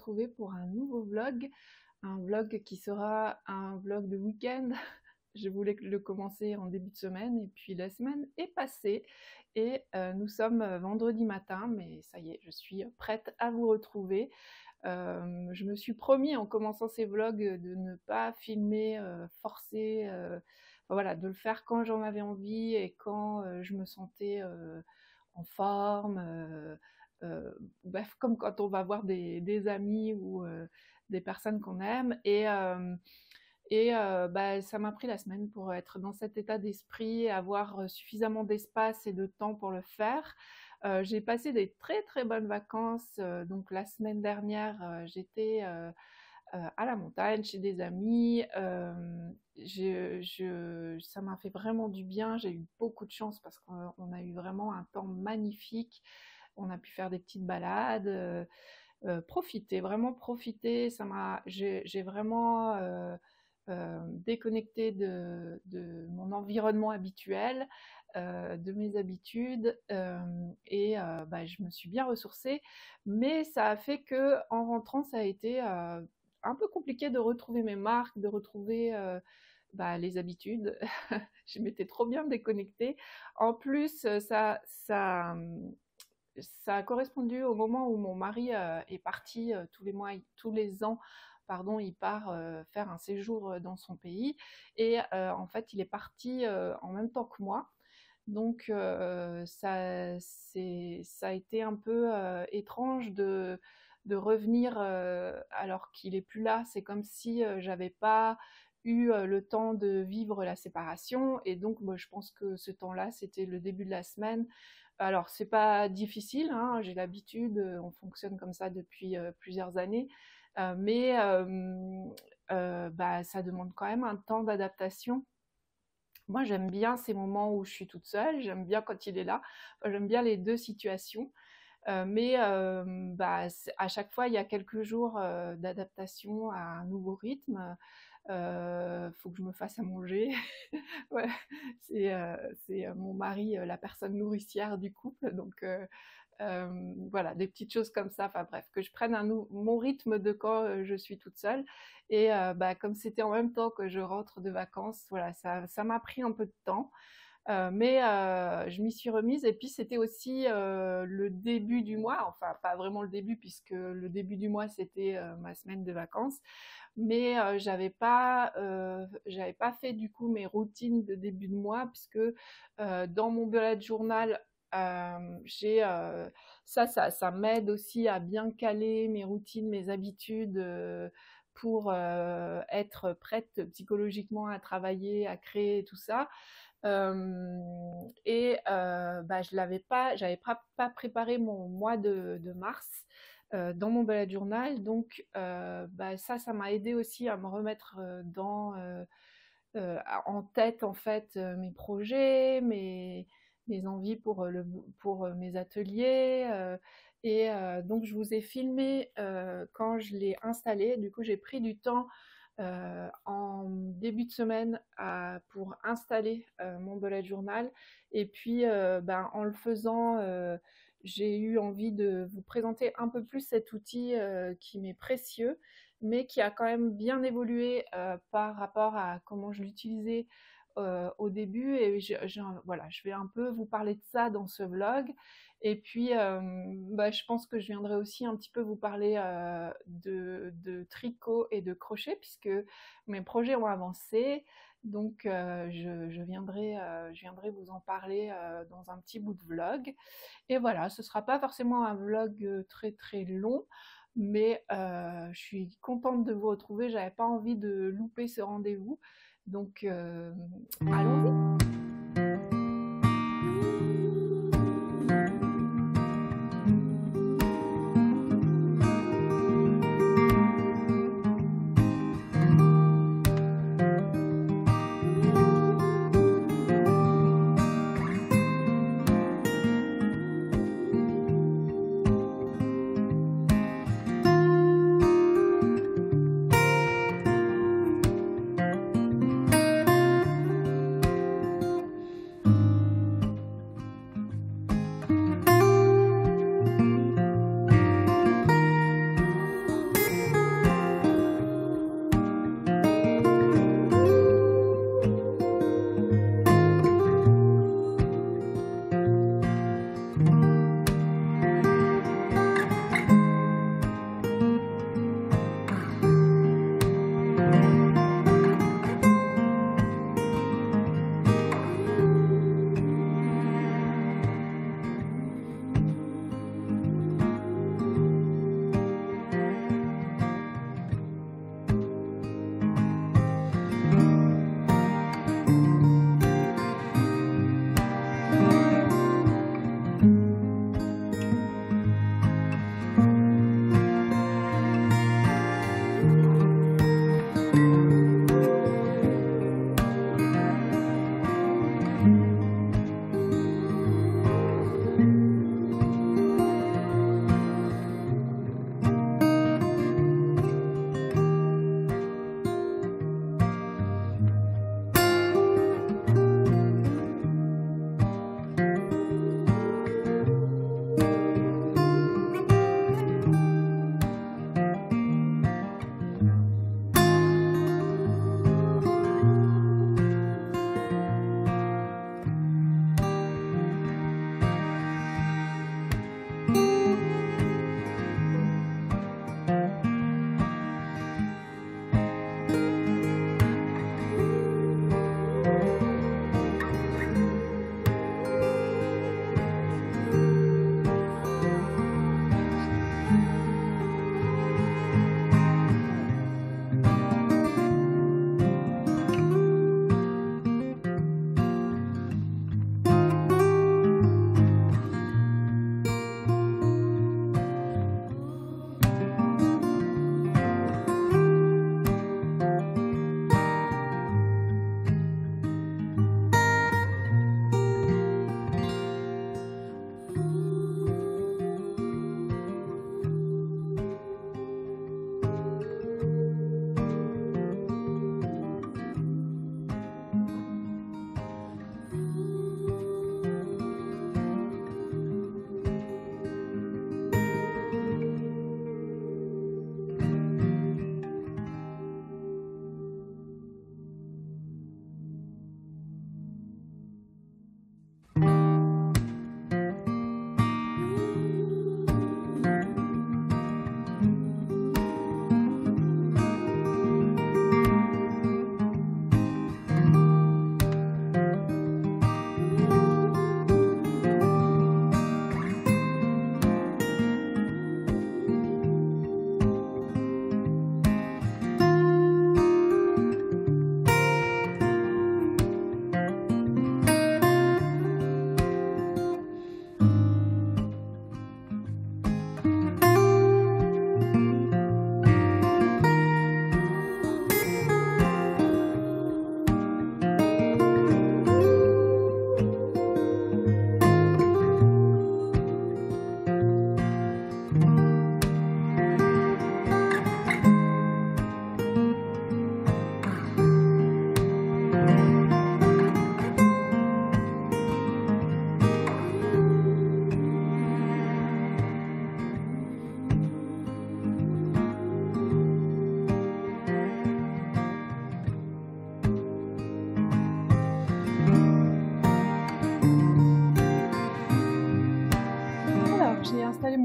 retrouver pour un nouveau vlog. Un vlog qui sera un vlog de week-end. Je voulais le commencer en début de semaine et puis la semaine est passée et nous sommes vendredi matin, mais ça y est, je suis prête à vous retrouver. Je me suis promis en commençant ces vlogs de ne pas filmer forcer, enfin, voilà, de le faire quand j'en avais envie et quand je me sentais en forme, bref, comme quand on va voir des amis ou des personnes qu'on aime. Bah, ça m'a pris la semaine pour être dans cet état d'esprit, avoir suffisamment d'espace et de temps pour le faire. J'ai passé des très très bonnes vacances. Donc la semaine dernière, j'étais à la montagne chez des amis. Ça m'a fait vraiment du bien. J'ai eu beaucoup de chance parce qu'on a eu vraiment un temps magnifique. On a pu faire des petites balades. Profiter, vraiment profiter. J'ai vraiment déconnecté de mon environnement habituel, de mes habitudes, bah, je me suis bien ressourcée, mais ça a fait que en rentrant, ça a été un peu compliqué de retrouver mes marques, de retrouver bah, les habitudes. Je m'étais trop bien déconnectée. En plus, ça a correspondu au moment où mon mari est parti tous les ans, pardon, il part faire un séjour dans son pays et en fait il est parti en même temps que moi. Donc ça a été un peu étrange de revenir alors qu'il est plus là. C'est comme si j'avais pas eu le temps de vivre la séparation et donc moi, je pense que ce temps-là c'était le début de la semaine. Alors c'est pas difficile, hein, j'ai l'habitude, on fonctionne comme ça depuis plusieurs années, mais bah, ça demande quand même un temps d'adaptation. Moi, j'aime bien ces moments où je suis toute seule, j'aime bien quand il est là, enfin, j'aime bien les deux situations. Mais bah, à chaque fois, il y a quelques jours d'adaptation à un nouveau rythme. Faut que je me fasse à manger. Ouais, c'est mon mari, la personne nourricière du couple. Donc voilà, des petites choses comme ça. Enfin bref, que je prenne mon rythme de quand je suis toute seule. Et bah, comme c'était en même temps que je rentre de vacances, voilà, ça m'a pris un peu de temps. Mais je m'y suis remise et puis c'était aussi le début du mois, enfin pas vraiment le début puisque le début du mois c'était ma semaine de vacances, mais j'avais pas fait du coup mes routines de début de mois puisque dans mon bullet journal j'ai ça m'aide aussi à bien caler mes routines, mes habitudes pour être prête psychologiquement à travailler, à créer tout ça. Bah, j'avais pas préparé mon mois de mars dans mon bullet journal, donc bah, ça m'a aidé aussi à me remettre en tête en fait mes projets, mes envies pour mes ateliers. Donc je vous ai filmé quand je l'ai installé. Du coup j'ai pris du temps en début de semaine pour installer mon bullet journal. Et puis, ben, en le faisant, j'ai eu envie de vous présenter un peu plus cet outil qui m'est précieux, mais qui a quand même bien évolué par rapport à comment je l'utilisais au début. Et voilà, je vais un peu vous parler de ça dans ce vlog. Et puis, bah, je pense que je viendrai aussi un petit peu vous parler de tricot et de crochet, puisque mes projets ont avancé. Donc, je viendrai vous en parler dans un petit bout de vlog. Et voilà, ce ne sera pas forcément un vlog très très long, mais je suis contente de vous retrouver. J'avais pas envie de louper ce rendez-vous. Donc, allons-y.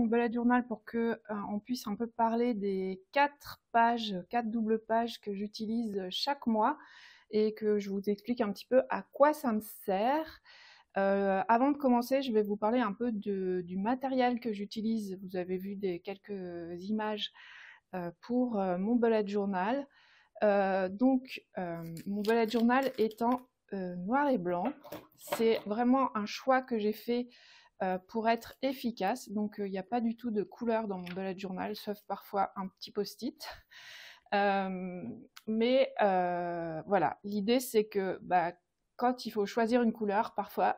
mon bullet journal pour que on puisse un peu parler des 4 pages, 4 doubles pages que j'utilise chaque mois et que je vous explique un petit peu à quoi ça me sert. Avant de commencer, je vais vous parler un peu du matériel que j'utilise. Vous avez vu quelques images pour mon bullet journal. Mon bullet journal étant noir et blanc, c'est vraiment un choix que j'ai fait pour être efficace. Donc, il n'y a pas du tout de couleur dans mon bullet journal, sauf parfois un petit post-it. Voilà, l'idée c'est que quand il faut choisir une couleur, parfois,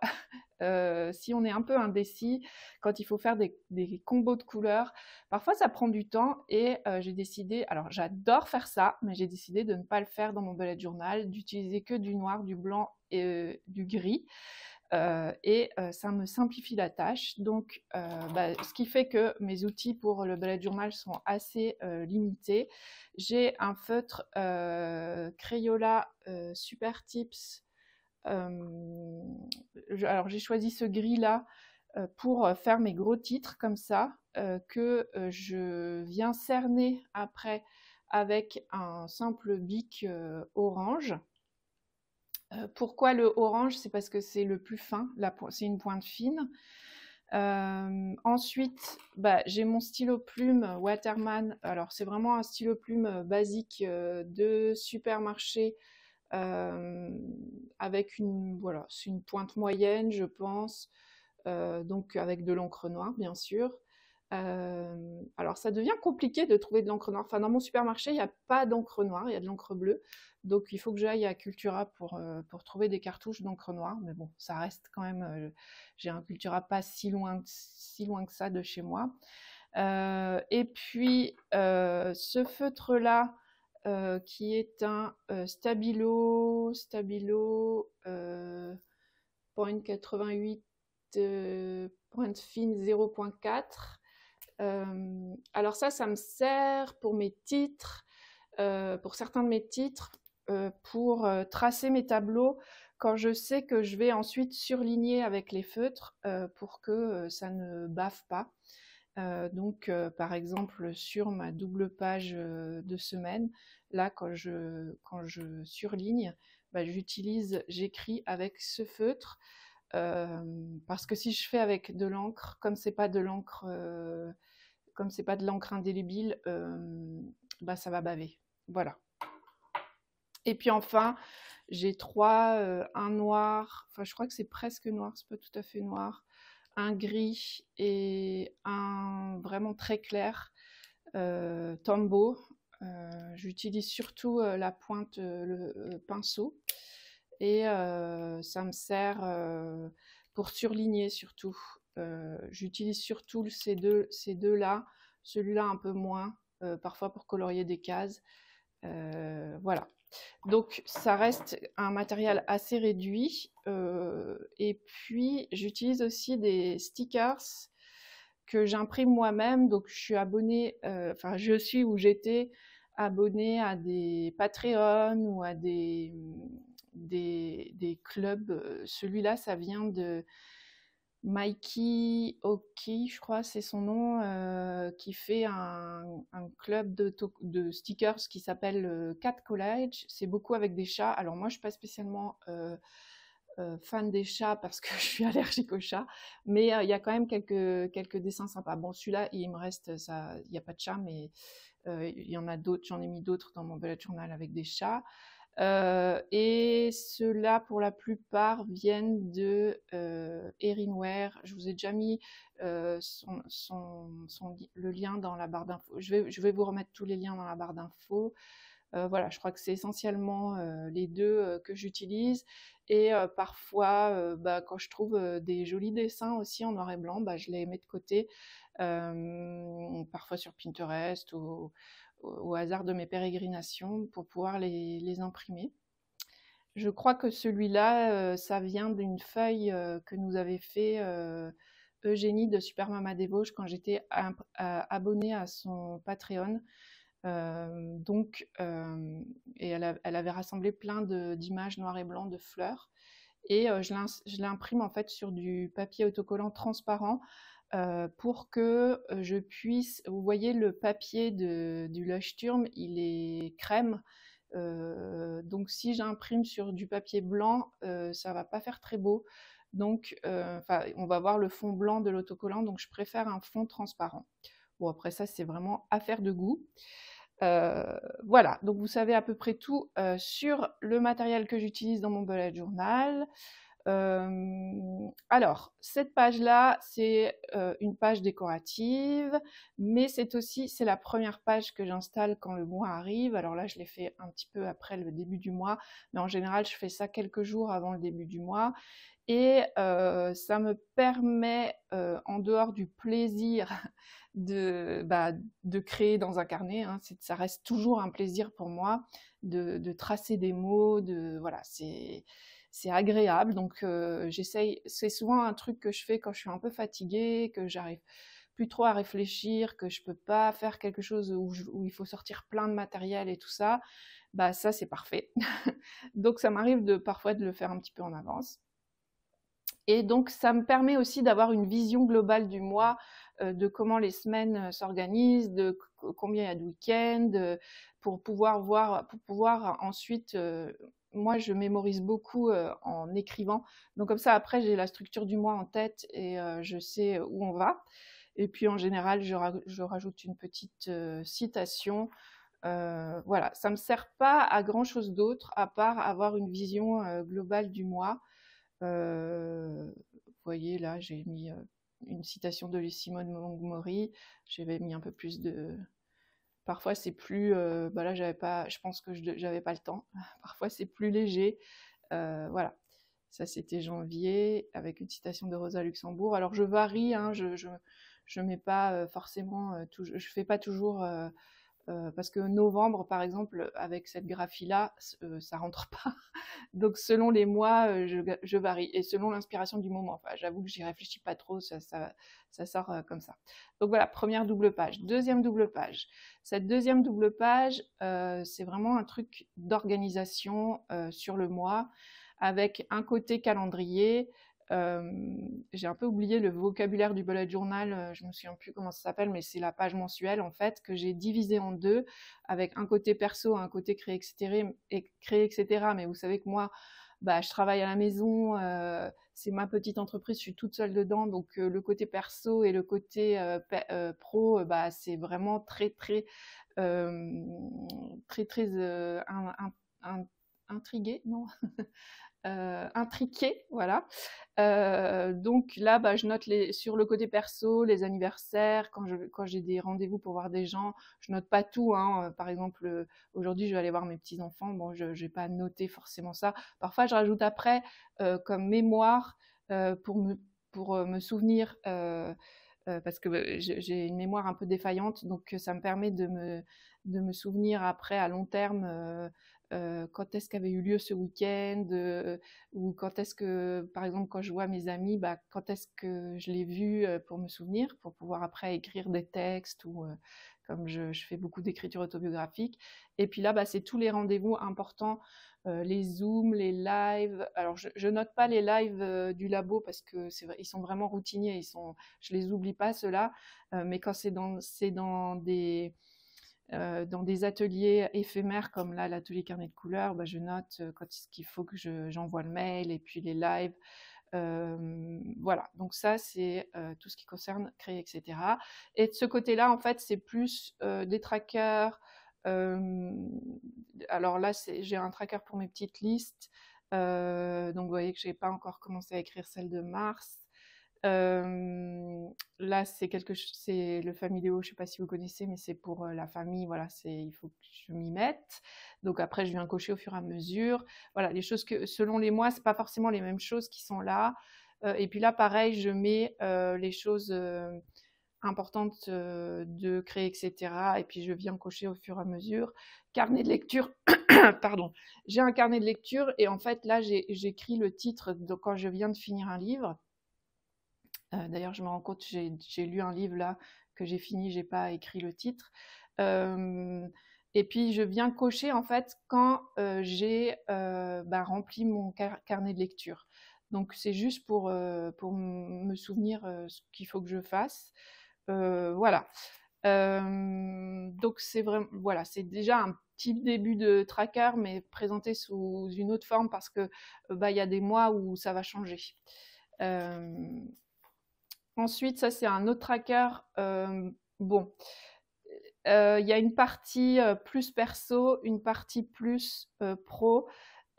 si on est un peu indécis, quand il faut faire des combos de couleurs, parfois ça prend du temps et j'ai décidé, alors j'adore faire ça, mais j'ai décidé de ne pas le faire dans mon bullet journal, d'utiliser que du noir, du blanc et du gris. Ça me simplifie la tâche. Donc, ce qui fait que mes outils pour le bullet journal sont assez limités. J'ai un feutre Crayola Super Tips. Alors, j'ai choisi ce gris-là pour faire mes gros titres comme ça, que je viens cerner après avec un simple bic orange. Pourquoi le orange? C'est parce que c'est le plus fin, c'est une pointe fine. Ensuite, j'ai mon stylo plume Waterman. Alors, c'est vraiment un stylo plume basique de supermarché avec c'est une pointe moyenne, je pense. Donc, avec de l'encre noire, bien sûr. Alors, ça devient compliqué de trouver de l'encre noire. Enfin, dans mon supermarché, il n'y a pas d'encre noire, il y a de l'encre bleue. Donc, il faut que j'aille à Cultura pour trouver des cartouches d'encre noire. Mais bon, ça reste quand même... j'ai un Cultura pas si loin que ça de chez moi. Et puis, ce feutre-là, qui est un Stabilo point 88 pointe fine 0.4. Alors ça me sert pour mes titres, pour certains de mes titres, pour tracer mes tableaux quand je sais que je vais ensuite surligner avec les feutres pour que ça ne bave pas. Par exemple, sur ma double page de semaine, là, quand je surligne, j'écris avec ce feutre. Parce que si je fais avec de l'encre, comme c'est pas de l'encre indélébile, ça va baver. Voilà. Et puis enfin, j'ai un noir, enfin je crois que c'est presque noir, c'est pas tout à fait noir, un gris et un vraiment très clair Tombow. J'utilise surtout la pointe, le pinceau. Et ça me sert pour surligner surtout. J'utilise surtout ces deux-là, celui-là un peu moins, parfois pour colorier des cases. Voilà. Donc ça reste un matériel assez réduit. Et puis j'utilise aussi des stickers que j'imprime moi-même. Donc je suis abonnée, j'étais abonnée à des Patreon ou à des clubs. Celui-là, ça vient de Mikey Oki, je crois, c'est son nom, qui fait un club de stickers qui s'appelle Cat College. C'est beaucoup avec des chats. Alors moi, je suis pas spécialement fan des chats parce que je suis allergique aux chats, mais il y a quand même quelques dessins sympas. Bon, celui-là, il me reste ça, il n'y a pas de chat, mais il y en a d'autres. J'en ai mis d'autres dans mon bullet journal avec des chats. Et ceux-là, pour la plupart, viennent de Erinware. Je vous ai déjà mis le lien dans la barre d'infos. Je vais vous remettre tous les liens dans la barre d'infos. Voilà, je crois que c'est essentiellement les deux que j'utilise. Et parfois, quand je trouve des jolis dessins aussi en noir et blanc, je les mets de côté, parfois sur Pinterest ou au hasard de mes pérégrinations pour pouvoir les imprimer. Je crois que celui-là, ça vient d'une feuille que nous avait fait Eugénie de Super Mama des Vosges quand j'étais abonnée à son Patreon. Et elle avait rassemblé plein d'images noires et blancs de fleurs. Et je l'imprime en fait sur du papier autocollant transparent pour que je puisse... Vous voyez, le papier du Leuchtturm, il est crème. Donc si j'imprime sur du papier blanc, ça va pas faire très beau. Donc, on va voir le fond blanc de l'autocollant, donc je préfère un fond transparent. Bon, après ça, c'est vraiment affaire de goût. Voilà, donc vous savez à peu près tout sur le matériel que j'utilise dans mon bullet journal. Alors, cette page-là, c'est une page décorative, mais c'est la première page que j'installe quand le mois arrive. Alors là, je l'ai fait un petit peu après le début du mois, mais en général, je fais ça quelques jours avant le début du mois. Et ça me permet, en dehors du plaisir de créer dans un carnet, hein, ça reste toujours un plaisir pour moi de tracer des mots, voilà, c'est agréable. Donc j'essaye, c'est souvent un truc que je fais quand je suis un peu fatiguée, que j'arrive plus trop à réfléchir, que je peux pas faire quelque chose où il faut sortir plein de matériel et tout ça. Bah ça, c'est parfait. Donc ça m'arrive parfois de le faire un petit peu en avance. Et donc, ça me permet aussi d'avoir une vision globale du mois, de comment les semaines s'organisent, de combien il y a de week-ends, pour pouvoir ensuite... moi, je mémorise beaucoup en écrivant. Donc comme ça, après, j'ai la structure du mois en tête et je sais où on va. Et puis, en général, je rajoute une petite citation. Voilà, ça ne me sert pas à grand-chose d'autre, à part avoir une vision globale du mois. Vous voyez, là, j'ai mis une citation de Simone Montgomery. J'avais mis un peu plus de... Parfois, c'est plus... là, je pense que j'avais pas le temps. Parfois, c'est plus léger. Voilà. Ça, c'était janvier, avec une citation de Rosa Luxembourg. Alors, je varie, hein, je mets pas forcément... je fais pas toujours... parce que novembre, par exemple, avec cette graphie-là, ça rentre pas. Donc, selon les mois, je varie. Et selon l'inspiration du moment. Enfin, j'avoue que j'y réfléchis pas trop, ça sort comme ça. Donc voilà, première double page. Deuxième double page. Cette deuxième double page, c'est vraiment un truc d'organisation sur le mois, avec un côté calendrier. J'ai un peu oublié le vocabulaire du bullet journal, je me souviens plus comment ça s'appelle, mais c'est la page mensuelle en fait que j'ai divisée en deux, avec un côté perso, un côté créé, etc. Mais vous savez que moi, bah, je travaille à la maison, c'est ma petite entreprise, je suis toute seule dedans, donc le côté perso et le côté pro, bah, c'est vraiment très très très très intrigué, non intriqué, voilà. Donc là, bah, je note sur le côté perso, les anniversaires, quand j'ai des rendez-vous pour voir des gens, je note pas tout, hein. Par exemple, aujourd'hui, je vais aller voir mes petits-enfants, bon, je vais pas noter forcément ça. Parfois, je rajoute après comme mémoire pour me souvenir, parce que j'ai une mémoire un peu défaillante, donc ça me permet de me souvenir après à long terme quand est-ce qu'avait eu lieu ce week-end, ou quand est-ce que, par exemple, quand je vois mes amis, bah, quand est-ce que je l'ai vu pour me souvenir, pour pouvoir après écrire des textes, ou comme je fais beaucoup d'écriture autobiographique. Et puis là, bah, c'est tous les rendez-vous importants, les Zooms, les lives. Alors, je note pas les lives du labo parce que ils sont vraiment routiniers, je les oublie pas ceux-là, mais quand c'est dans des ateliers éphémères comme là l'atelier carnet de couleurs, bah, je note quand est-ce qu'il faut que j'envoie le mail, et puis les lives. Voilà, donc ça c'est tout ce qui concerne créer, etc. Et de ce côté-là, en fait, c'est plus des trackers. Alors là, j'ai un tracker pour mes petites listes. Donc vous voyez que j'ai pas encore commencé à écrire celle de mars. Là, c'est le Familio, je sais pas si vous connaissez, mais c'est pour la famille. Voilà, il faut que je m'y mette. Donc après, je viens cocher au fur et à mesure. Voilà, les choses que selon les mois, c'est pas forcément les mêmes choses qui sont là. Et puis là, pareil, je mets les choses importantes de créer, etc. Et puis je viens cocher au fur et à mesure. Carnet de lecture, pardon. J'ai un carnet de lecture et en fait là, j'écris le titre quand je viens de finir un livre. D'ailleurs, je me rends compte, j'ai lu un livre là que j'ai fini, j'ai pas écrit le titre. Et puis je viens cocher en fait quand j'ai rempli mon carnet de lecture. Donc c'est juste pour me souvenir ce qu'il faut que je fasse. Voilà. Donc c'est vraiment, voilà, c'est déjà un petit début de tracker, mais présenté sous une autre forme parce que bah, y a des mois où ça va changer. Ensuite, ça c'est un autre tracker. Bon, il y a une partie plus perso, une partie plus pro.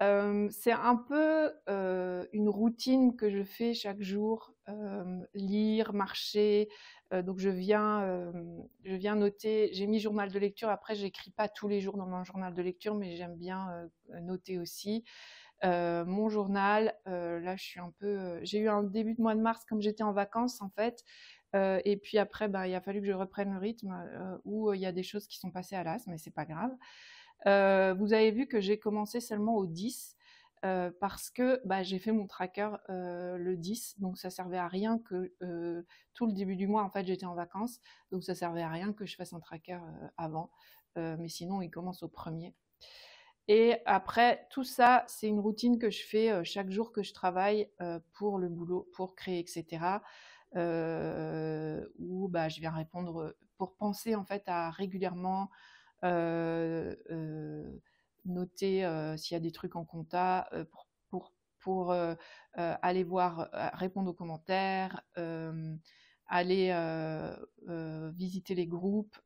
C'est un peu une routine que je fais chaque jour, lire, marcher. Donc je viens noter. J'ai mis journal de lecture. Après, j'écris pas tous les jours dans mon journal de lecture, mais j'aime bien noter aussi. Mon journal, là, je suis un peu. J'ai eu un début de mois de mars comme j'étais en vacances en fait. Et puis après, bah, il a fallu que je reprenne le rythme où il y a des choses qui sont passées à l'as, mais c'est pas grave. Vous avez vu que j'ai commencé seulement au 10 parce que bah, j'ai fait mon tracker le 10, donc ça servait à rien que tout le début du mois, en fait, j'étais en vacances, donc ça servait à rien que je fasse un tracker avant, mais sinon, il commence au premier. Et après, tout ça, c'est une routine que je fais chaque jour que je travaille pour le boulot, pour créer, etc. Où bah, je viens répondre pour penser en fait à régulièrement noter s'il y a des trucs en compta pour aller voir, répondre aux commentaires, aller visiter les groupes,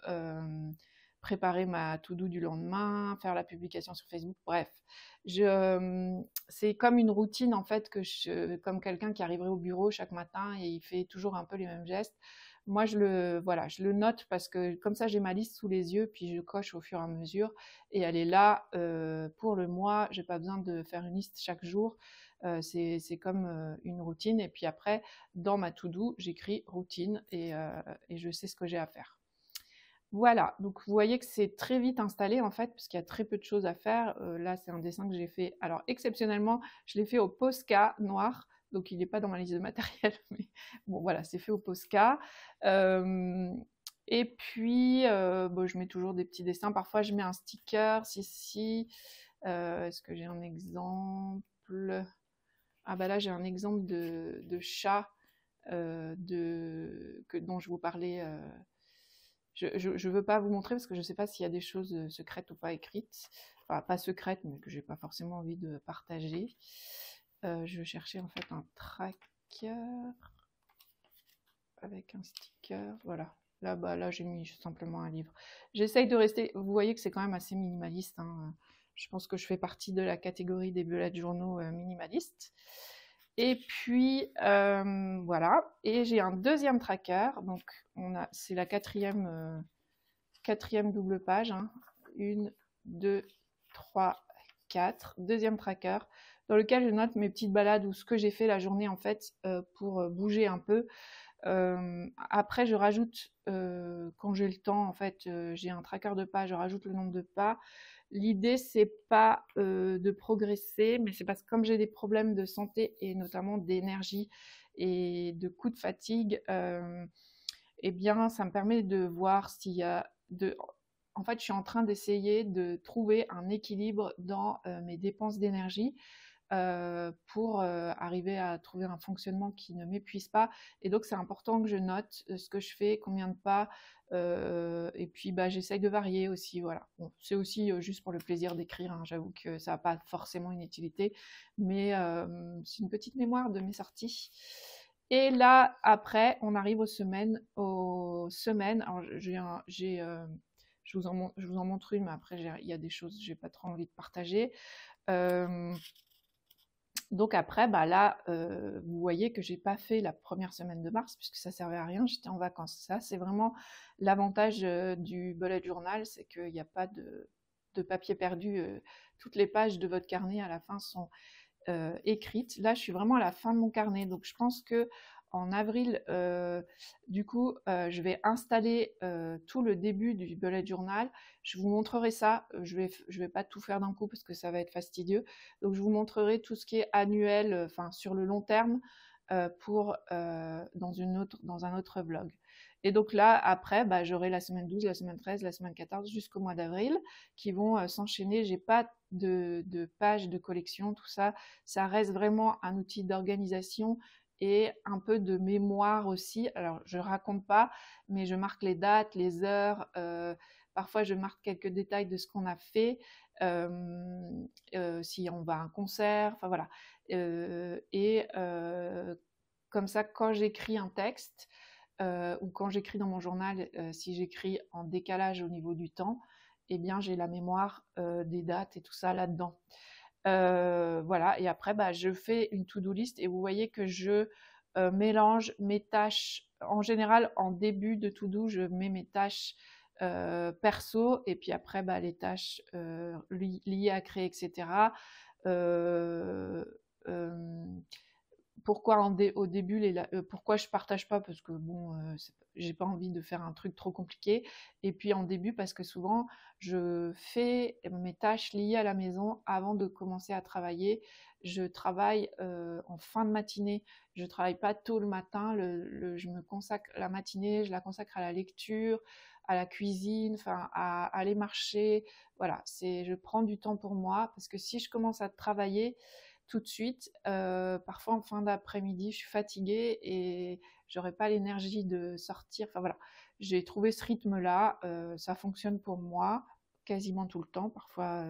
préparer ma to-do du lendemain, faire la publication sur Facebook, bref. C'est comme une routine en fait comme quelqu'un qui arriverait au bureau chaque matin et il fait toujours un peu les mêmes gestes. Moi, voilà, je le note parce que comme ça, j'ai ma liste sous les yeux, puis je coche au fur et à mesure. Et elle est là pour le mois. J'ai pas besoin de faire une liste chaque jour. C'est comme une routine. Et puis après, dans ma to-do, j'écris routine et je sais ce que j'ai à faire. Voilà, donc vous voyez que c'est très vite installé en fait, parce qu'il y a très peu de choses à faire. Là, c'est un dessin que j'ai fait. Alors, exceptionnellement, je l'ai fait au Posca noir, donc il n'est pas dans ma liste de matériel, mais bon, voilà, c'est fait au Posca. Et puis, bon, je mets toujours des petits dessins. Parfois, je mets un sticker, si. Est-ce que j'ai un exemple? Ah bah là, j'ai un exemple de chat dont je vous parlais. Je veux pas vous montrer parce que je sais pas s'il y a des choses secrètes ou pas écrites. Enfin, pas secrètes, mais que j'ai pas forcément envie de partager. Je cherchais en fait un tracker avec un sticker. Voilà. Là, bah, là j'ai mis simplement un livre. J'essaye de rester. Vous voyez que c'est quand même assez minimaliste. Hein. Je pense que je fais partie de la catégorie des bullet journaux minimalistes. Et puis voilà. Et j'ai un deuxième tracker. Donc c'est la quatrième double page. Hein. 1, 2, 3, 4. Deuxième tracker dans lequel je note mes petites balades ou ce que j'ai fait la journée en fait pour bouger un peu. Après, je rajoute, quand j'ai le temps, en fait, j'ai un tracker de pas, je rajoute le nombre de pas. L'idée, c'est pas de progresser, mais c'est parce que comme j'ai des problèmes de santé et notamment d'énergie et de coups de fatigue, eh bien, ça me permet de voir s'il y a de. En fait, je suis en train d'essayer de trouver un équilibre dans mes dépenses d'énergie pour arriver à trouver un fonctionnement qui ne m'épuise pas. Et donc, c'est important que je note ce que je fais, combien de pas. Et puis, bah, j'essaye de varier aussi. Voilà. Bon, c'est aussi juste pour le plaisir d'écrire. Hein. J'avoue que ça n'a pas forcément une utilité, mais c'est une petite mémoire de mes sorties. Et là, après, on arrive aux semaines. Alors, je vous en montre une, mais après, il y a des choses que j'ai pas trop envie de partager. Donc après, bah là, vous voyez que j'ai pas fait la première semaine de mars puisque ça servait à rien, j'étais en vacances. Ça, c'est vraiment l'avantage du bullet journal, c'est qu'il n'y a pas de papier perdu. Toutes les pages de votre carnet à la fin sont écrites. Là, je suis vraiment à la fin de mon carnet, donc je pense que en avril, du coup, je vais installer tout le début du bullet journal. Je vous montrerai ça. Je vais pas tout faire d'un coup parce que ça va être fastidieux. Donc, je vous montrerai tout ce qui est annuel, enfin sur le long terme, dans un autre vlog. Et donc là, après, bah, j'aurai la semaine 12, la semaine 13, la semaine 14 jusqu'au mois d'avril qui vont s'enchaîner. J'ai pas de pages de collection, tout ça. Ça reste vraiment un outil d'organisation et un peu de mémoire aussi. Alors, je raconte pas, mais je marque les dates, les heures. Parfois, je marque quelques détails de ce qu'on a fait. Si on va à un concert, enfin voilà. Comme ça, quand j'écris un texte, ou quand j'écris dans mon journal, si j'écris en décalage au niveau du temps, eh bien j'ai la mémoire des dates et tout ça là-dedans. Voilà, et après, bah, je fais une to-do list et vous voyez que je mélange mes tâches. En général, en début de to-do, je mets mes tâches perso et puis après, bah, les tâches liées à créer, etc. Euh, euh, Pourquoi au début pourquoi je partage pas, parce que bon, j'ai pas envie de faire un truc trop compliqué, et puis en début parce que souvent je fais mes tâches liées à la maison avant de commencer à travailler. Je travaille en fin de matinée, je travaille pas tôt le matin. Je me consacre la matinée, je la consacre à la lecture, à la cuisine, enfin à aller marcher. Voilà, je prends du temps pour moi, parce que si je commence à travailler tout de suite. Parfois en fin d'après-midi, je suis fatiguée et j'aurais pas l'énergie de sortir. Enfin voilà, j'ai trouvé ce rythme-là, ça fonctionne pour moi quasiment tout le temps. Parfois,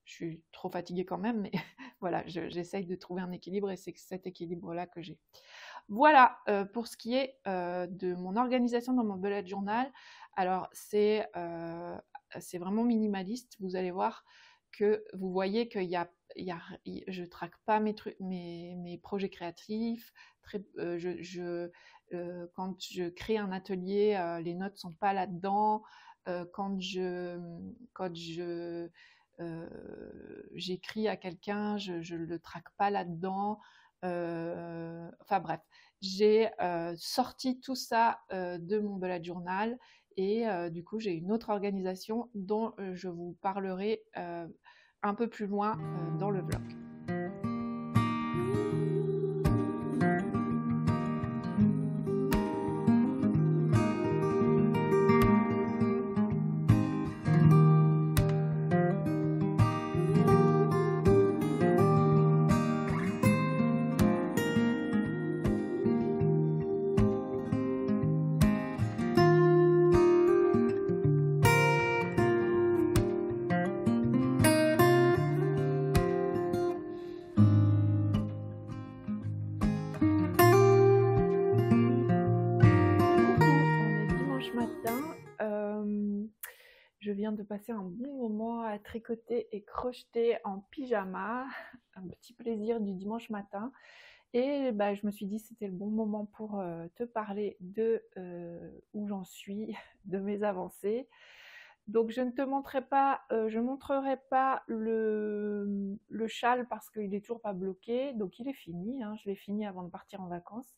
je suis trop fatiguée quand même, mais voilà, j'essaye de trouver un équilibre et c'est cet équilibre-là que j'ai. Voilà pour ce qui est de mon organisation dans mon bullet journal. Alors c'est vraiment minimaliste. Vous allez voir que vous voyez qu'il y a, je traque pas mes projets créatifs. Quand je crée un atelier, les notes sont pas là-dedans. Quand j'écris à quelqu'un, je le traque pas là-dedans. Enfin bref, j'ai sorti tout ça de mon bullet journal et du coup j'ai une autre organisation dont je vous parlerai un peu plus loin dans le vlog. On est dimanche matin. Je viens de passer un bon moment à tricoter et crocheter en pyjama, un petit plaisir du dimanche matin. Et bah, je me suis dit que c'était le bon moment pour te parler de où j'en suis, de mes avancées. Donc je ne te montrerai pas, je montrerai pas le châle parce qu'il est toujours pas bloqué. Donc il est fini, hein, je l'ai fini avant de partir en vacances.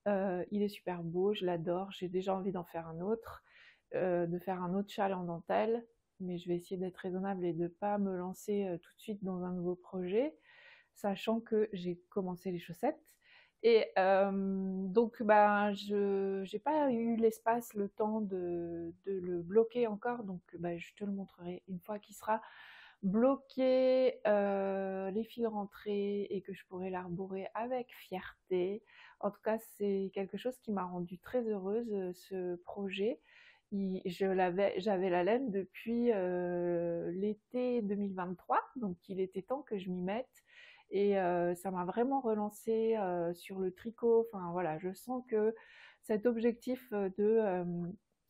Il est super beau, je l'adore, j'ai déjà envie d'en faire un autre, de faire un autre châle en dentelle, mais je vais essayer d'être raisonnable et de ne pas me lancer tout de suite dans un nouveau projet, sachant que j'ai commencé les chaussettes. Et donc, bah, je n'ai pas eu l'espace, le temps de le bloquer encore, donc bah, je te le montrerai une fois qu'il sera bloqué, les fils rentrés et que je pourrai l'arborer avec fierté. En tout cas, c'est quelque chose qui m'a rendue très heureuse, ce projet. J'avais la laine depuis l'été 2023, donc il était temps que je m'y mette. Et ça m'a vraiment relancée sur le tricot. Enfin voilà, je sens que cet objectif de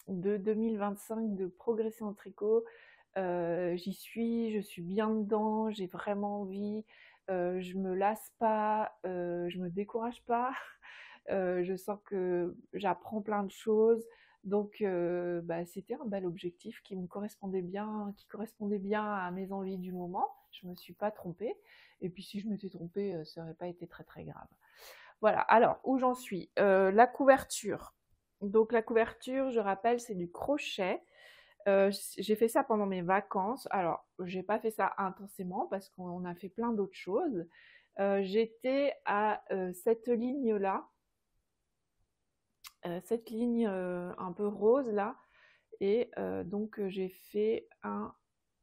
2025 de progresser en tricot, j'y suis, je suis bien dedans, j'ai vraiment envie, je me lasse pas, je me décourage pas, je sens que j'apprends plein de choses, donc bah, c'était un bel objectif qui correspondait bien à mes envies du moment. Je me suis pas trompée, et puis si je m'étais trompée, ça n'aurait pas été très très grave. Voilà, alors où j'en suis, la couverture. Donc la couverture, je rappelle, c'est du crochet. J'ai fait ça pendant mes vacances. Alors, j'ai pas fait ça intensément parce qu'on a fait plein d'autres choses. J'étais à cette ligne-là. cette ligne un peu rose là. Et donc j'ai fait 1,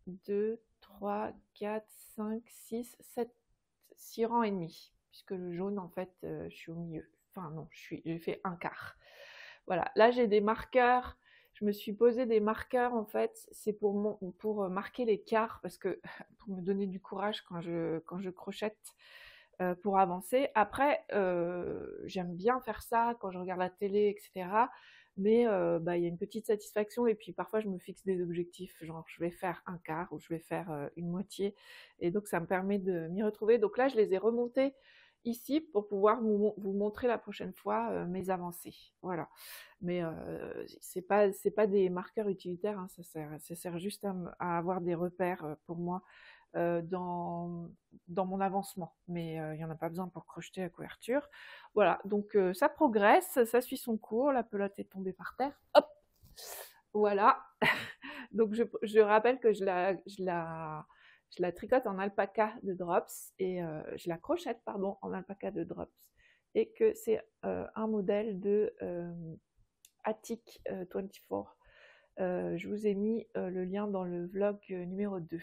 2, 3, 4, 5, 6, 7, 6 rangs et demi. Puisque le jaune, en fait, je suis au milieu. Enfin non, j'ai fait un quart. Voilà, là j'ai des marqueurs. Je me suis posé des marqueurs, en fait, c'est pour marquer les quarts, parce que pour me donner du courage quand je crochette, pour avancer. Après, j'aime bien faire ça quand je regarde la télé, etc. Mais bah, il y a une petite satisfaction et puis parfois je me fixe des objectifs, genre je vais faire un quart ou je vais faire une moitié. Et donc ça me permet de m'y retrouver. Donc là, je les ai remontés ici pour pouvoir vous montrer la prochaine fois mes avancées. Voilà. Mais c'est pas des marqueurs utilitaires, hein, ça sert juste à avoir des repères pour moi dans mon avancement. Mais il n'y en a pas besoin pour crocheter la couverture. Voilà, donc ça progresse, ça suit son cours, la pelote est tombée par terre. Hop, voilà. Donc je rappelle que je la tricote en alpaca de Drops et je la crochette, pardon, en alpaca de Drops. Et que c'est un modèle de Attic 24. Je vous ai mis le lien dans le vlog numéro 2.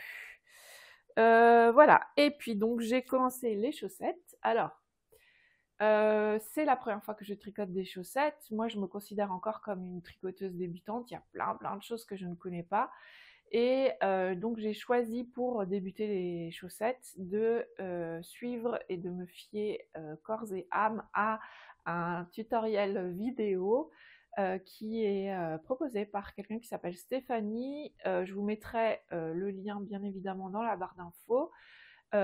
Voilà, et puis donc j'ai commencé les chaussettes. Alors, c'est la première fois que je tricote des chaussettes. Moi, je me considère encore comme une tricoteuse débutante. Il y a plein de choses que je ne connais pas. Et donc, j'ai choisi pour débuter les chaussettes de suivre et de me fier corps et âme à un tutoriel vidéo qui est proposé par quelqu'un qui s'appelle Stéphanie. Je vous mettrai le lien bien évidemment dans la barre d'infos.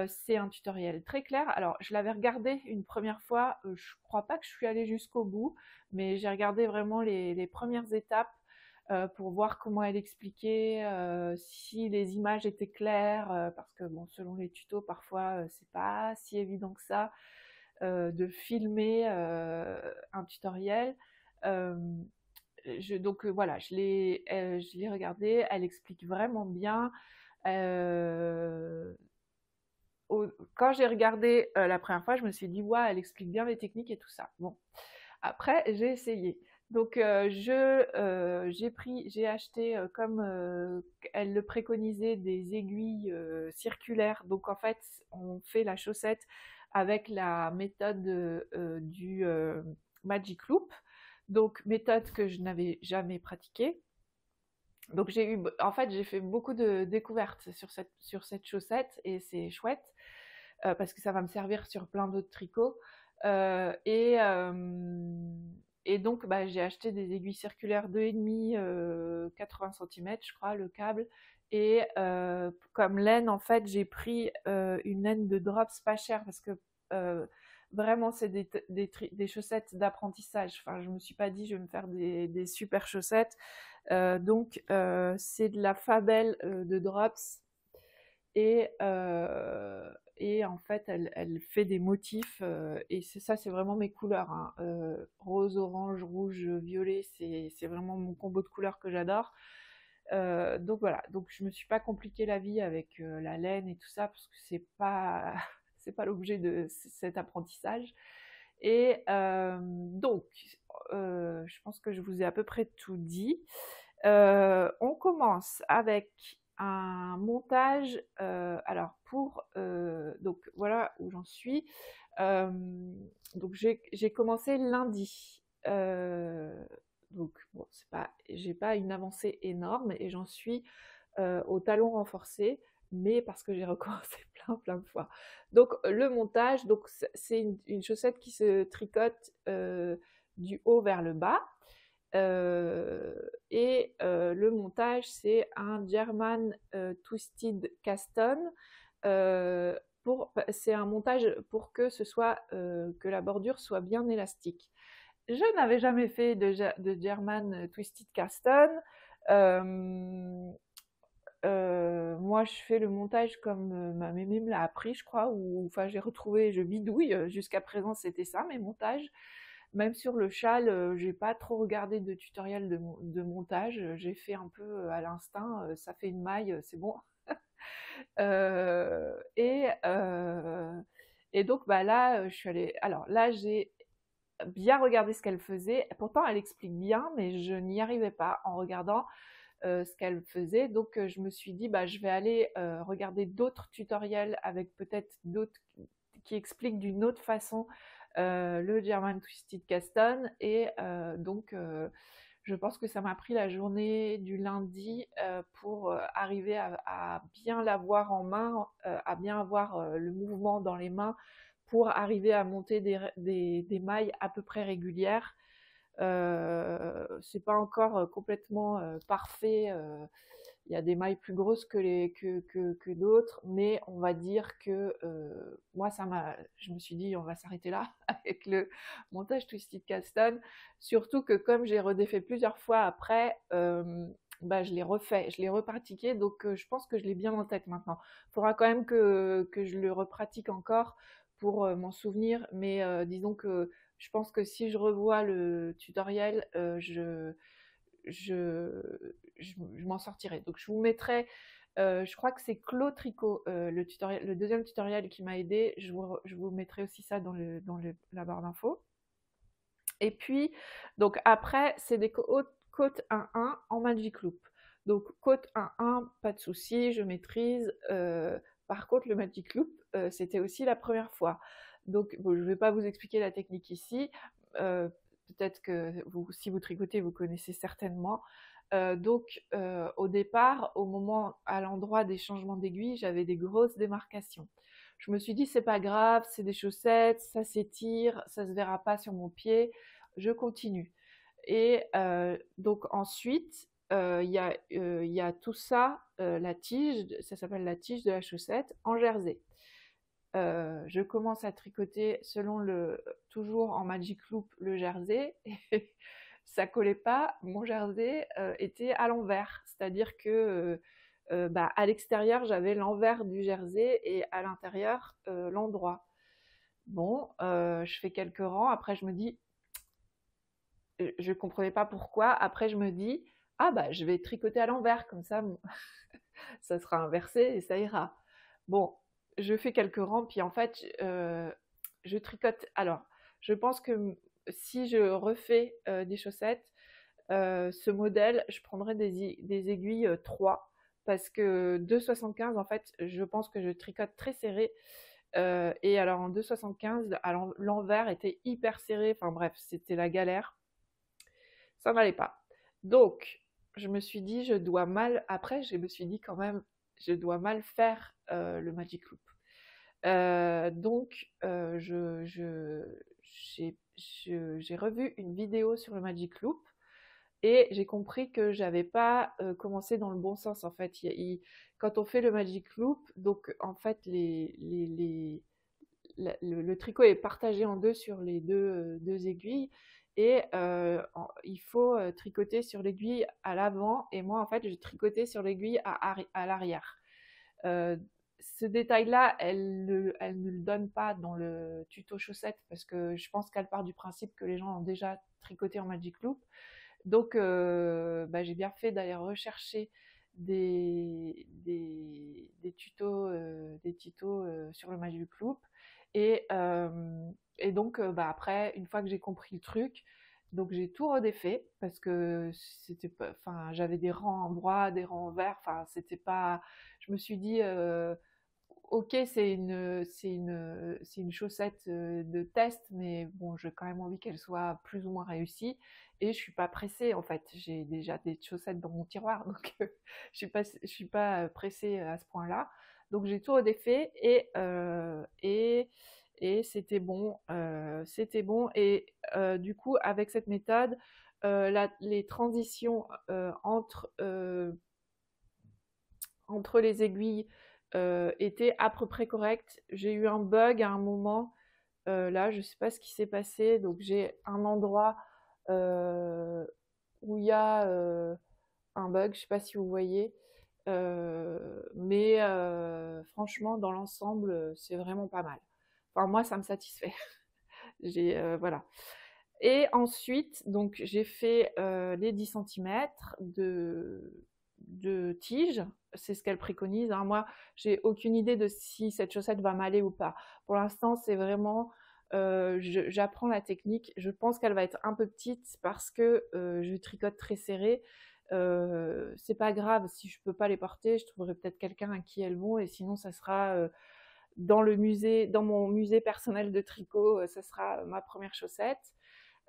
C'est un tutoriel très clair. Alors, je l'avais regardé une première fois, je crois pas que je suis allée jusqu'au bout, mais j'ai regardé vraiment les premières étapes pour voir comment elle expliquait, si les images étaient claires, parce que bon, selon les tutos, parfois, c'est pas si évident que ça de filmer un tutoriel. Donc voilà, je l'ai regardé, elle explique vraiment bien. Euh, Quand j'ai regardé la première fois, je me suis dit, ouais, elle explique bien les techniques et tout ça. Bon, après, j'ai essayé. Donc, j'ai acheté, comme elle le préconisait, des aiguilles circulaires. Donc, en fait, on fait la chaussette avec la méthode du Magic Loop. Donc, méthode que je n'avais jamais pratiquée. Donc, en fait, j'ai fait beaucoup de découvertes sur cette chaussette et c'est chouette parce que ça va me servir sur plein d'autres tricots. Euh, et, euh, et donc, bah, j'ai acheté des aiguilles circulaires 2,5, 80 cm, je crois, le câble. Et comme laine, en fait, j'ai pris une laine de Drops pas chère parce que vraiment, c'est des chaussettes d'apprentissage. Enfin, je me suis pas dit, je vais me faire des super chaussettes. Donc, c'est de la Fabel de Drops et en fait elle fait des motifs et c'est vraiment mes couleurs, hein. Rose, orange, rouge, violet, c'est vraiment mon combo de couleurs que j'adore. Donc voilà, donc je me suis pas compliqué la vie avec la laine et tout ça parce que c'est pas c'est pas l'objet de cet apprentissage. Et donc je pense que je vous ai à peu près tout dit. On commence avec un montage. Alors donc voilà où j'en suis. Euh, donc j'ai commencé lundi. Donc bon, j'ai pas une avancée énorme et j'en suis au talon renforcé, mais parce que j'ai recommencé plein de fois. Donc le montage, donc c'est une chaussette qui se tricote du haut vers le bas. Et le montage, c'est un German Twisted Caston. C'est un montage pour que que la bordure soit bien élastique. Je n'avais jamais fait de German Twisted Caston. Euh, Moi, je fais le montage comme ma mémé me l'a appris, je crois, ou enfin j'ai retrouvé, je bidouille. Jusqu'à présent, c'était ça mes montages. Même sur le châle, j'ai pas trop regardé de tutoriel de montage. J'ai fait un peu à l'instinct. Ça fait une maille, c'est bon. Euh, et, euh, et donc bah là, je suis allée. Alors là, j'ai bien regarder ce qu'elle faisait. Pourtant, elle explique bien, mais je n'y arrivais pas en regardant ce qu'elle faisait. Donc, je me suis dit, bah, je vais aller regarder d'autres tutoriels avec peut-être d'autres qui expliquent d'une autre façon le German Twisted Caston. Et donc, je pense que ça m'a pris la journée du lundi pour arriver à bien l'avoir en main, à bien avoir le mouvement dans les mains pour arriver à monter des mailles à peu près régulières. C'est pas encore complètement parfait. Il y a des mailles plus grosses que d'autres, mais on va dire que moi, je me suis dit, on va s'arrêter là avec le montage Twisted Caston. Surtout que comme j'ai redéfait plusieurs fois après, bah, je l'ai refait, je l'ai repratiqué, donc je pense que je l'ai bien en tête maintenant. Il faudra quand même que je le repratique encore pour m'en souvenir, mais disons que je pense que si je revois le tutoriel, je, je m'en sortirai. Donc je vous mettrai, je crois que c'est Claude Tricot, le deuxième tutoriel qui m'a aidé. Je vous mettrai aussi ça dans la barre d'infos. Et puis, donc après, c'est des côtes 1-1 en Magic Loop. Donc côte 1-1, pas de souci, je maîtrise. Par contre, le Magic Loop, c'était aussi la première fois. Donc bon, je ne vais pas vous expliquer la technique ici. Peut-être que si vous tricotez, vous connaissez certainement. Donc au départ, à l'endroit des changements d'aiguille, j'avais des grosses démarcations. Je me suis dit, c'est pas grave, c'est des chaussettes, ça s'étire, ça se verra pas sur mon pied, je continue. Et donc ensuite, il y a tout ça, la tige, ça s'appelle la tige de la chaussette, en jersey. Je commence à tricoter toujours en Magic Loop le jersey, et ça collait pas, mon jersey était à l'envers, c'est-à-dire que bah, à l'extérieur j'avais l'envers du jersey et à l'intérieur l'endroit. Bon, je fais quelques rangs, après je me dis, je comprenais pas pourquoi, après je me dis, ah bah je vais tricoter à l'envers, comme ça ça sera inversé et ça ira. Bon, je fais quelques rangs, puis en fait, je tricote. Alors, je pense que si je refais des chaussettes, ce modèle, je prendrai des aiguilles 3, parce que 2,75, en fait, je pense que je tricote très serré. Et alors en 2,75, l'envers était hyper serré, enfin bref, c'était la galère. Ça n'allait pas. Donc, je me suis dit, après, je me suis dit quand même, je dois mal faire le Magic Loop. Donc, j'ai revu une vidéo sur le Magic Loop et j'ai compris que j'avais pas commencé dans le bon sens. En fait, quand on fait le Magic Loop, donc en fait, le tricot est partagé en deux sur les deux aiguilles. Et il faut tricoter sur l'aiguille à l'avant, et moi en fait j'ai tricoté sur l'aiguille à l'arrière. Ce détail-là, elle ne le donne pas dans le tuto chaussettes, parce que je pense qu'elle part du principe que les gens ont déjà tricoté en Magic Loop. Donc bah, j'ai bien fait d'aller rechercher des tutos, sur le Magic Loop. Et, et donc bah, après, une fois que j'ai compris le truc, donc j'ai tout redéfait, parce que c'était pas, enfin, j'avais des rangs en bois, des rangs en verre, enfin c'était pas, je me suis dit ok, c'est une chaussette de test, mais bon, j'ai quand même envie qu'elle soit plus ou moins réussie, et je suis pas pressée en fait. J'ai déjà des chaussettes dans mon tiroir, donc je suis pas pressée à ce point-là. Donc j'ai tout redéfait, et c'était bon, c'était bon. Et du coup, avec cette méthode, les transitions entre les aiguilles était à peu près correcte. J'ai eu un bug à un moment, là, je sais pas ce qui s'est passé, donc j'ai un endroit où il y a un bug, je sais pas si vous voyez, mais franchement, dans l'ensemble, c'est vraiment pas mal. Enfin, moi, ça me satisfait. Voilà. Et ensuite, donc, j'ai fait les 10 centimètres de tige. C'est ce qu'elle préconise, hein. Moi, j'ai aucune idée de si cette chaussette va m'aller ou pas. Pour l'instant, c'est vraiment J'apprends la technique. Je pense qu'elle va être un peu petite parce que je tricote très serré. C'est pas grave si je peux pas les porter, je trouverai peut-être quelqu'un à qui elles vont, et sinon ça sera dans le musée, dans mon musée personnel de tricot, ça sera ma première chaussette.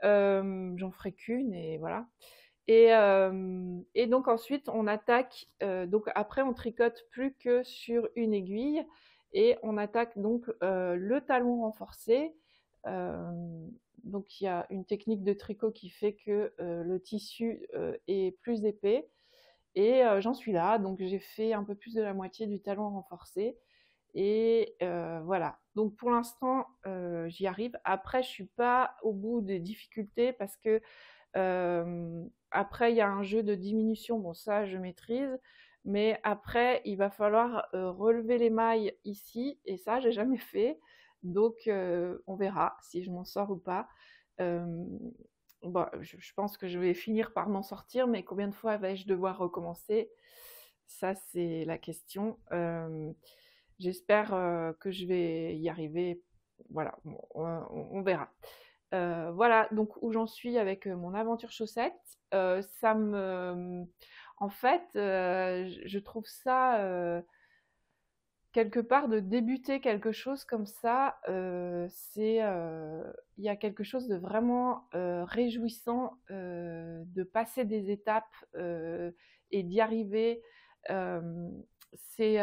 J'en ferai qu'une et voilà. Et donc ensuite on attaque. Donc après on tricote plus que sur une aiguille et on attaque donc le talon renforcé. Euh, donc il y a une technique de tricot qui fait que le tissu est plus épais. Et j'en suis là, donc j'ai fait un peu plus de la moitié du talon renforcé. Et voilà. Donc pour l'instant, j'y arrive. Après, je suis pas au bout des difficultés parce que après, il y a un jeu de diminution. Bon, ça, je maîtrise. Mais après, il va falloir relever les mailles ici. Et ça, j'ai jamais fait. Donc, on verra si je m'en sors ou pas. Euh, bon, je pense que je vais finir par m'en sortir. Mais combien de fois vais-je devoir recommencer? Ça, c'est la question. J'espère que je vais y arriver. Voilà, bon, on verra. Voilà, donc où j'en suis avec mon aventure chaussette. Ça me, en fait, je trouve ça quelque part de débuter quelque chose comme ça. Il y a quelque chose de vraiment réjouissant de passer des étapes et d'y arriver. Euh, c'est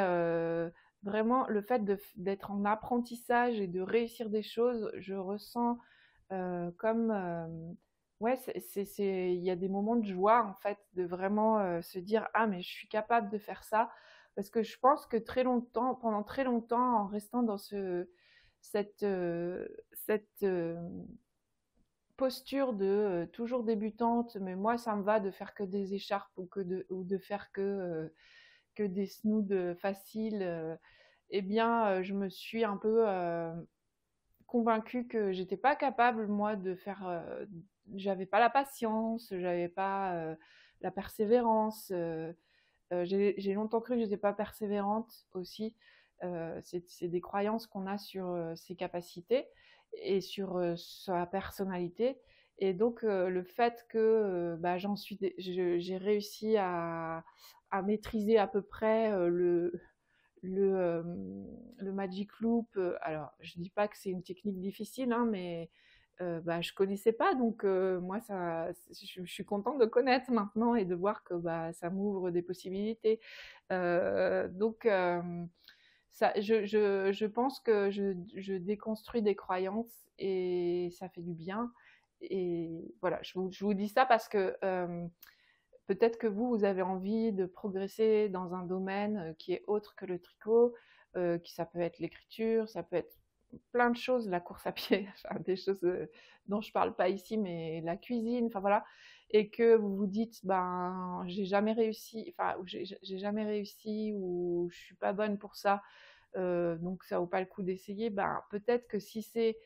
vraiment le fait d'être en apprentissage et de réussir des choses. Je ressens comme ouais, il y a des moments de joie en fait, de vraiment se dire ah mais je suis capable de faire ça, parce que je pense que pendant très longtemps, en restant dans cette posture de toujours débutante, mais moi ça me va de faire que des écharpes ou de faire que des snoods faciles, eh bien je me suis un peu convaincue que j'étais pas capable moi de faire. J'avais pas la patience, j'avais pas la persévérance. J'ai longtemps cru que j'étais pas persévérante aussi. C'est des croyances qu'on a sur ses capacités et sur sa personnalité. Et donc le fait que bah, j'ai réussi à maîtriser à peu près le, euh, le Magic Loop. Alors, je dis pas que c'est une technique difficile, hein, mais bah, je connaissais pas, donc moi, je suis contente de connaître maintenant et de voir que bah, ça m'ouvre des possibilités. Donc, je pense que je déconstruis des croyances et ça fait du bien. Et voilà, je vous dis ça parce que peut-être que vous avez envie de progresser dans un domaine qui est autre que le tricot, ça peut être l'écriture, ça peut être plein de choses, la course à pied, enfin, des choses dont je parle pas ici, mais la cuisine, enfin voilà, et que vous vous dites, ben, j'ai jamais réussi, enfin, j'ai jamais réussi, ou je suis pas bonne pour ça, donc ça vaut pas le coup d'essayer. Ben, peut-être que si c'est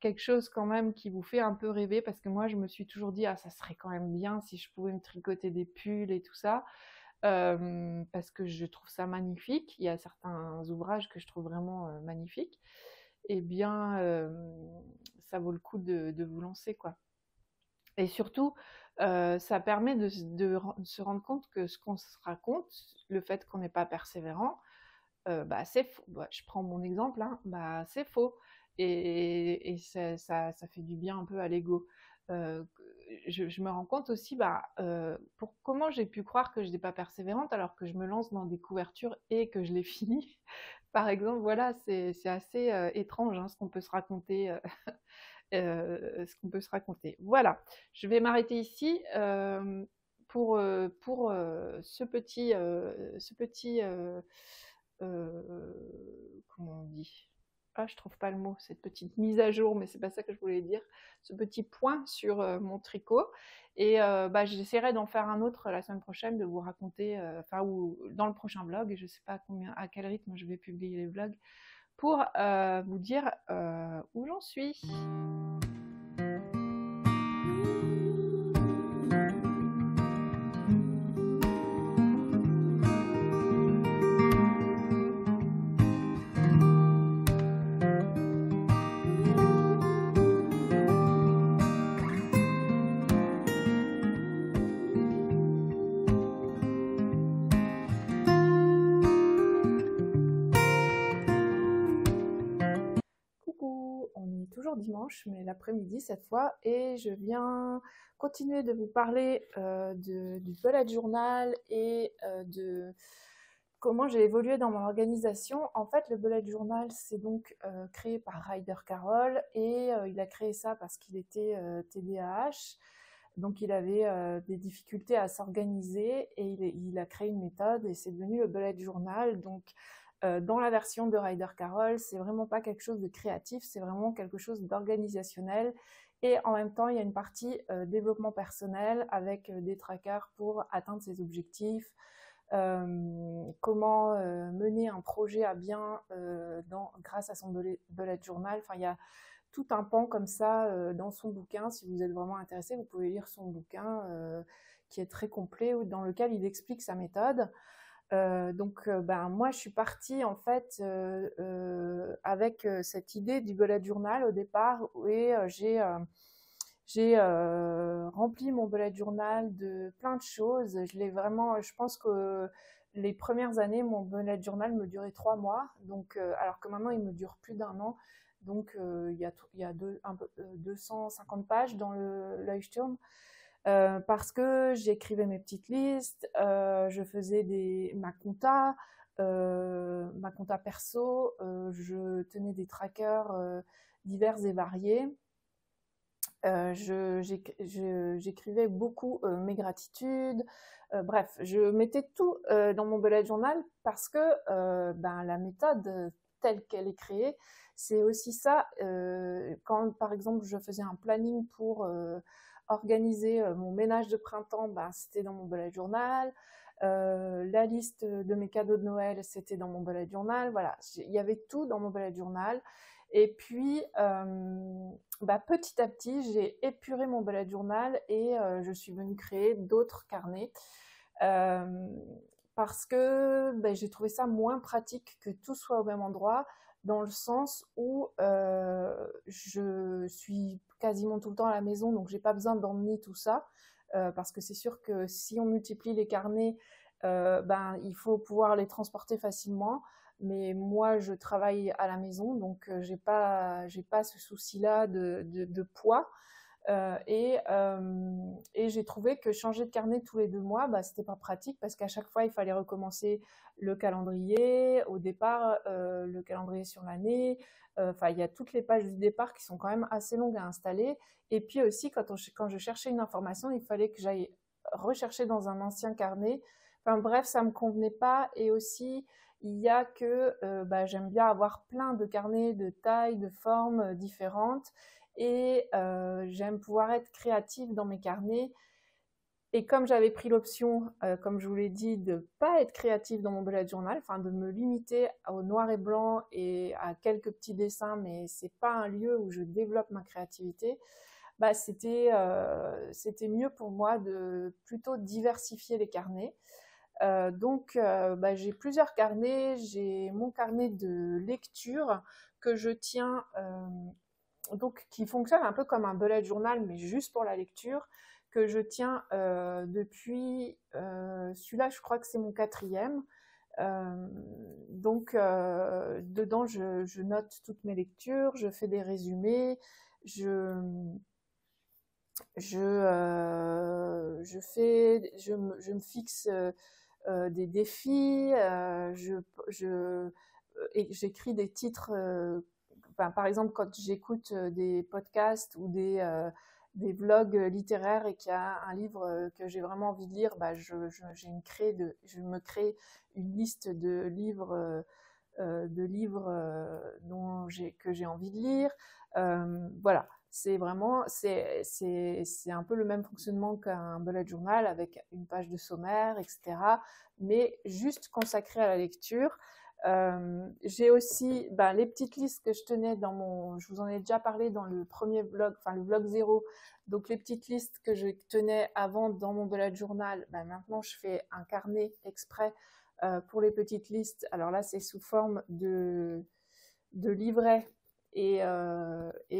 quelque chose quand même qui vous fait un peu rêver, parce que moi je me suis toujours dit ah ça serait quand même bien si je pouvais me tricoter des pulls et tout ça, parce que je trouve ça magnifique. Il y a certains ouvrages que je trouve vraiment magnifiques. Eh bien ça vaut le coup de vous lancer, quoi. Et surtout ça permet de se rendre compte que ce qu'on se raconte, le fait qu'on n'est pas persévérant, bah, c'est faux. Bah, je prends mon exemple, hein, bah, c'est faux. Et ça fait du bien un peu à l'ego. Euh, je me rends compte aussi, bah, comment j'ai pu croire que je n'étais pas persévérante alors que je me lance dans des couvertures et que je les finis. Par exemple, voilà, c'est assez étrange, hein, ce qu'on peut se raconter. Ce qu'on peut se raconter. Voilà, je vais m'arrêter ici pour comment on dit? Ah, je trouve pas le mot, cette petite mise à jour, mais c'est pas ça que je voulais dire. Ce petit point sur mon tricot. Et bah, j'essaierai d'en faire un autre la semaine prochaine, de vous raconter, enfin, ou dans le prochain vlog, je sais pas à quel rythme je vais publier les vlogs, pour vous dire où j'en suis. encore dimanche, mais l'après-midi cette fois, et je viens continuer de vous parler du bullet journal et de comment j'ai évolué dans mon organisation. En fait, le bullet journal, c'est donc créé par Ryder Carroll, et il a créé ça parce qu'il était TDAH. Donc, il avait des difficultés à s'organiser, et il a créé une méthode, et c'est devenu le bullet journal. Donc, dans la version de Ryder Carroll, c'est vraiment pas quelque chose de créatif, c'est vraiment quelque chose d'organisationnel. Et en même temps, il y a une partie développement personnel avec des trackers pour atteindre ses objectifs, comment mener un projet à bien grâce à son bullet journal. Enfin, il y a tout un pan comme ça dans son bouquin. Si vous êtes vraiment intéressé, vous pouvez lire son bouquin qui est très complet, dans lequel il explique sa méthode. Moi, je suis partie en fait avec cette idée du bullet journal au départ, et j'ai rempli mon bullet journal de plein de choses. Je pense que les premières années, mon bullet journal me durait 3 mois, donc alors que maintenant il me dure plus d'1 an. Donc il y a 250 pages dans le Leuchtturm. Parce que j'écrivais mes petites listes, je faisais ma compta perso, je tenais des trackers divers et variés. J'écrivais beaucoup mes gratitudes. Bref, je mettais tout dans mon bullet journal parce que la méthode telle qu'elle est créée, c'est aussi ça. Quand, par exemple, je faisais un planning pour organiser mon ménage de printemps, c'était dans mon bullet journal. La liste de mes cadeaux de Noël, c'était dans mon bullet journal. Voilà, il y avait tout dans mon bullet journal. Et puis, petit à petit, j'ai épuré mon bullet journal, et je suis venue créer d'autres carnets parce que j'ai trouvé ça moins pratique que tout soit au même endroit, dans le sens où je suis quasiment tout le temps à la maison, donc j'ai pas besoin d'emmener tout ça, parce que c'est sûr que si on multiplie les carnets, il faut pouvoir les transporter facilement. Mais moi, je travaille à la maison, donc j'ai pas ce souci-là de poids. Et j'ai trouvé que changer de carnet tous les 2 mois, c'était pas pratique, parce qu'à chaque fois, il fallait recommencer le calendrier au départ, le calendrier sur l'année. Enfin, il y a toutes les pages du départ qui sont quand même assez longues à installer. Et puis aussi, quand je cherchais une information, il fallait que j'aille rechercher dans un ancien carnet. Enfin bref, ça me convenait pas. Et aussi, il y a que j'aime bien avoir plein de carnets de tailles, de formes différentes, et j'aime pouvoir être créative dans mes carnets. Et comme j'avais pris l'option, comme je vous l'ai dit, de ne pas être créative dans mon bullet journal, enfin de me limiter au noir et blanc et à quelques petits dessins, mais c'est pas un lieu où je développe ma créativité, c'était mieux pour moi de plutôt diversifier les carnets. J'ai plusieurs carnets. J'ai mon carnet de lecture que je tiens, donc qui fonctionne un peu comme un bullet journal, mais juste pour la lecture, que je tiens depuis celui-là, je crois que c'est mon 4e. Dedans, je note toutes mes lectures, je fais des résumés, je me fixe des défis, et j'écris des titres. Par exemple, quand j'écoute des podcasts ou des vlogs littéraires, et qu'il y a un livre que j'ai vraiment envie de lire, je me crée une liste de livres que j'ai envie de lire. Voilà. C'est un peu le même fonctionnement qu'un bullet journal, avec une page de sommaire, etc., mais juste consacré à la lecture. J'ai aussi les petites listes que je tenais je vous en ai déjà parlé dans le premier vlog, enfin le vlog 0. Donc les petites listes que je tenais avant dans mon bullet journal, maintenant je fais un carnet exprès pour les petites listes. Alors là, c'est sous forme de livret. Et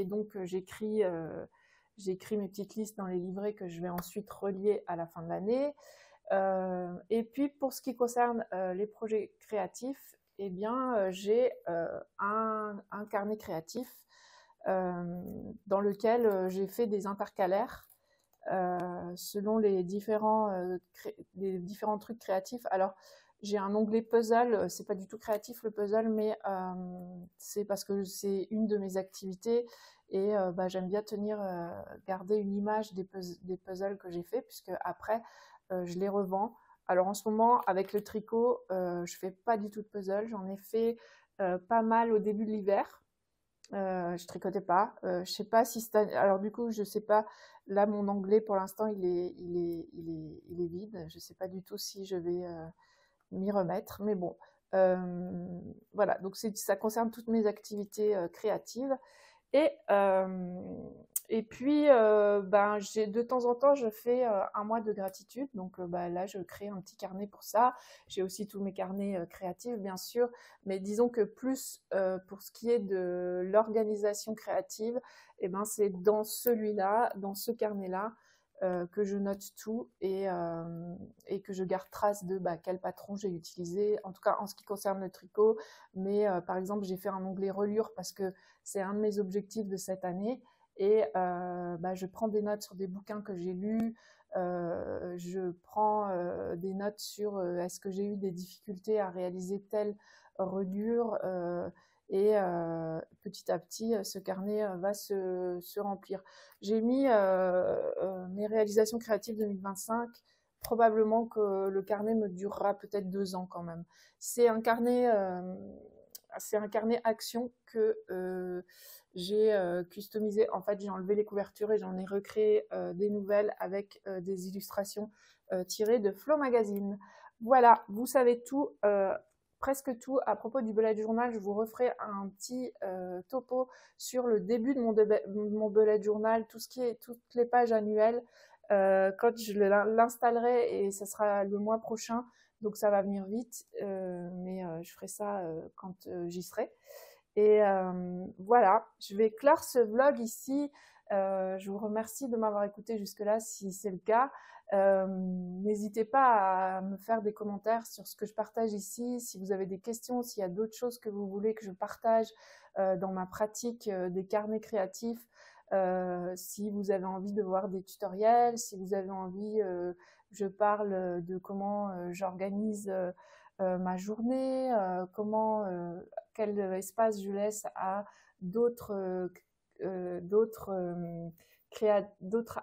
donc, j'écris mes petites listes dans les livrets que je vais ensuite relier à la fin de l'année. Et puis, pour ce qui concerne les projets créatifs, j'ai un carnet créatif dans lequel j'ai fait des intercalaires selon les différents trucs créatifs. Alors, j'ai un onglet puzzle, c'est pas du tout créatif le puzzle, mais c'est parce que c'est une de mes activités et bah, j'aime bien garder une image des puzzles que j'ai fait, puisque après, je les revends. Alors en ce moment, avec le tricot, je fais pas du tout de puzzle, j'en ai fait pas mal au début de l'hiver. Je tricotais pas. Je sais pas si c'est. Alors du coup, je sais pas. Là, mon anglais pour l'instant, il est vide. Je sais pas du tout si je vais m'y remettre. Mais bon, voilà. Donc ça concerne toutes mes activités créatives. Et, et puis, ben, de temps en temps, je fais un mois de gratitude. Donc bah, là, je crée un petit carnet pour ça. J'ai aussi tous mes carnets créatifs, bien sûr. Mais disons que plus pour ce qui est de l'organisation créative, eh ben, c'est dans celui-là, dans ce carnet-là, que je note tout et que je garde trace de bah, quel patron j'ai utilisé, en tout cas en ce qui concerne le tricot. Mais par exemple, j'ai fait un onglet reliure parce que c'est un de mes objectifs de cette année. Et bah, je prends des notes sur des bouquins que j'ai lus. Je prends des notes sur est-ce que j'ai eu des difficultés à réaliser telle reliure. Et petit à petit, ce carnet va se remplir. J'ai mis mes réalisations créatives 2025. Probablement que le carnet me durera peut-être 2 ans quand même. C'est un carnet action que j'ai customisé. En fait, j'ai enlevé les couvertures et j'en ai recréé des nouvelles avec des illustrations tirées de Flow Magazine. Voilà, vous savez tout, presque tout à propos du bullet journal. Je vous referai un petit topo sur le début de mon bullet journal, toutes les pages annuelles. Quand je l'installerai, et ce sera le mois prochain, donc ça va venir vite, mais je ferai ça quand j'y serai. Et voilà, je vais clore ce vlog ici. Je vous remercie de m'avoir écouté jusque-là si c'est le cas. N'hésitez pas à me faire des commentaires sur ce que je partage ici. Si vous avez des questions, s'il y a d'autres choses que vous voulez que je partage dans ma pratique des carnets créatifs, si vous avez envie de voir des tutoriels, si vous avez envie je parle de comment j'organise ma journée, quel espace je laisse à d'autres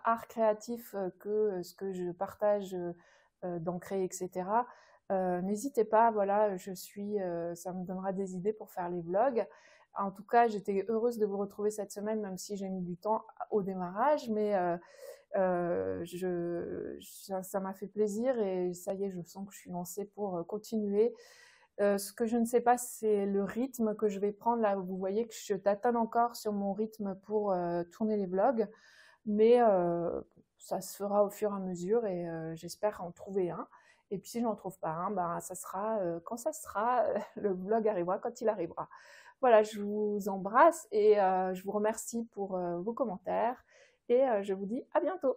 arts créatifs que ce que je partage dans Créer, etc. N'hésitez pas, voilà, ça me donnera des idées pour faire les vlogs. En tout cas, j'étais heureuse de vous retrouver cette semaine, même si j'ai mis du temps au démarrage, mais ça m'a fait plaisir et ça y est, je sens que je suis lancée pour continuer. Ce que je ne sais pas, c'est le rythme que je vais prendre. Là, vous voyez que je tâtonne encore sur mon rythme pour tourner les vlogs, mais ça se fera au fur et à mesure et j'espère en trouver un. Et puis si je n'en trouve pas un, ben, ça sera quand ça sera, le vlog arrivera quand il arrivera. Voilà, je vous embrasse et je vous remercie pour vos commentaires et je vous dis à bientôt.